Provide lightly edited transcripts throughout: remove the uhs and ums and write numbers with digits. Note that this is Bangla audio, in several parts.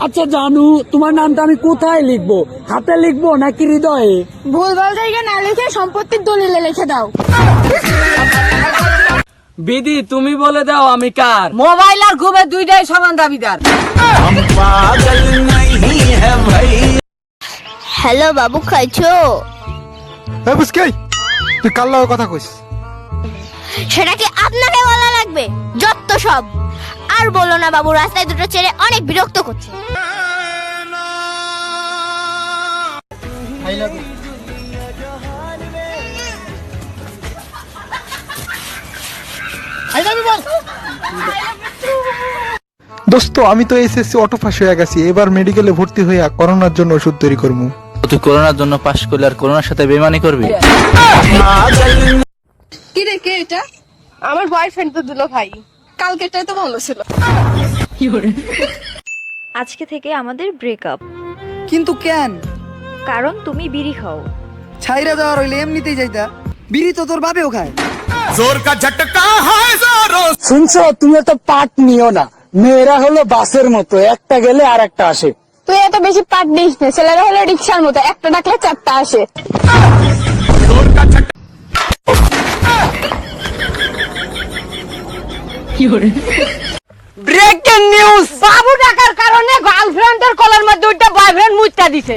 আচ্ছা জানু, তোমার নামটা আমি কোথায় লিখবো? হাতে লিখবো নাকি হৃদয়ে? ভুলভাল জায়গায় না লিখে সম্পত্তির দলিলে লিখে দাও। বিধি তুমি বলে দাও আমি কার? মোবাইল আর ঘুমের দুইটাই সমান দাবিদার। হ্যালো বাবু, খাইছো? তুই কার লগে কথা কইস? সেটা কি আপনাকে বলা লাগবে? যত সব। আর বলো না বাবু, রাস্তায় দুটো ছেলে অনেক বিরক্ত করছে। দোস্ত, আমি তো এসএসসি অটো পাস হয়ে গেছি, এবার মেডিকেলে ভর্তি হইয়া করোনার জন্য ওষুধ তৈরি করবো। তুই করোনার জন্য পাশ করলে আর করোনার সাথে বেমানি করবি? কি রে, কে এটা? আমার বয়ফ্রেন্ড তো দুলো ভাই, কালকেটাই তো ভালো ছিল। আজকে থেকে আমাদের ব্রেকআপ। কিন্তু কেন? কারণ তুমি বিড়ি খাও। ছাইরা যাওয়ার হইলে এমনিতেই যাইতা। বিড়ি তো তোর বাপেও খায়। শুনছো, তুমি তো পাট নিও না। মেয়েরা হলো বাসের মতো, একটা গেলে আর একটা আসে। তুই এত বেশি পাট দিস না, ছেলেরা হলো রিক্সার মতো, একটা ডাকলে চারটা আসে। Breaking news! বাবু টাকার কারণে গার্লফ্রেন্ডের কলার মধ্যে দুইটা বয়ফ্রেন্ড মুচটা দিছে।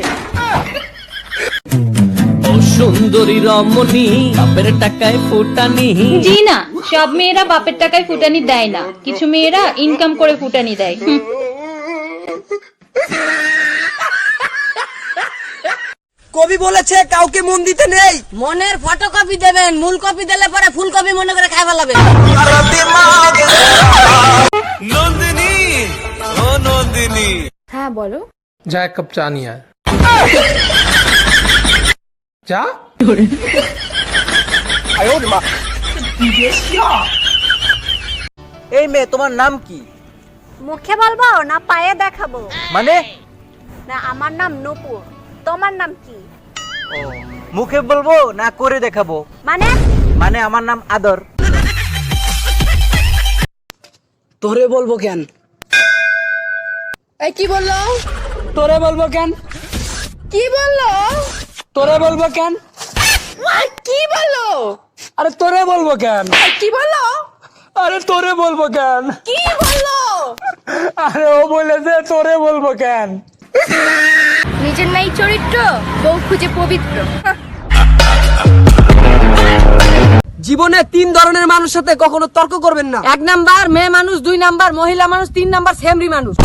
সুন্দরী রমণী বাপের টাকায় ফুটানি। জি না, সব মেয়েরা বাপের টাকায় ফুটানি দেয় না, কিছু মেয়েরা ইনকাম করে ফুটানি দেয়। কবি বলেছে কাউকে মন দিতে নেই। মনের ফটোকপি দেবেন, মূল কপি দিলে পরে ফুলকপি মনে করে খাই ফেলাবে। নন্দিনী, ও নন্দিনী। হ্যাঁ বলো। যা এক কাপ চা নিয়ে আয়। যা। এই মেয়ে, তোমার নাম কি? মুখে বলবো না পায়ে দেখাবো? মানে? না, আমার নাম নূপুর। তোমার নাম কি? মুখে বলবো না করে দেখাবো? মানে? মানে আমার নাম আদর। তোরে বলবো কেন? এই কি বললো? তোরে বলবো কেন? কি বললো? তোরে বলবো কেন? কি বললো? আরে তোরে বলবো কেন? কি বললো? আরে তোরে বলবো কেন? কি বললো? আরে ও বলেছে তোরে বলবো কেন? নিজের নাই চরিত্র, বউ খুঁজে পবিত্র। জীবনে 3 ধরনের মানুষের সাথে কখনো তর্ক করবেন না। 1 নাম্বার মেয়ে মানুষ, 2 নাম্বার মহিলা মানুষ, 3 নাম্বার সেমরি মানুষ।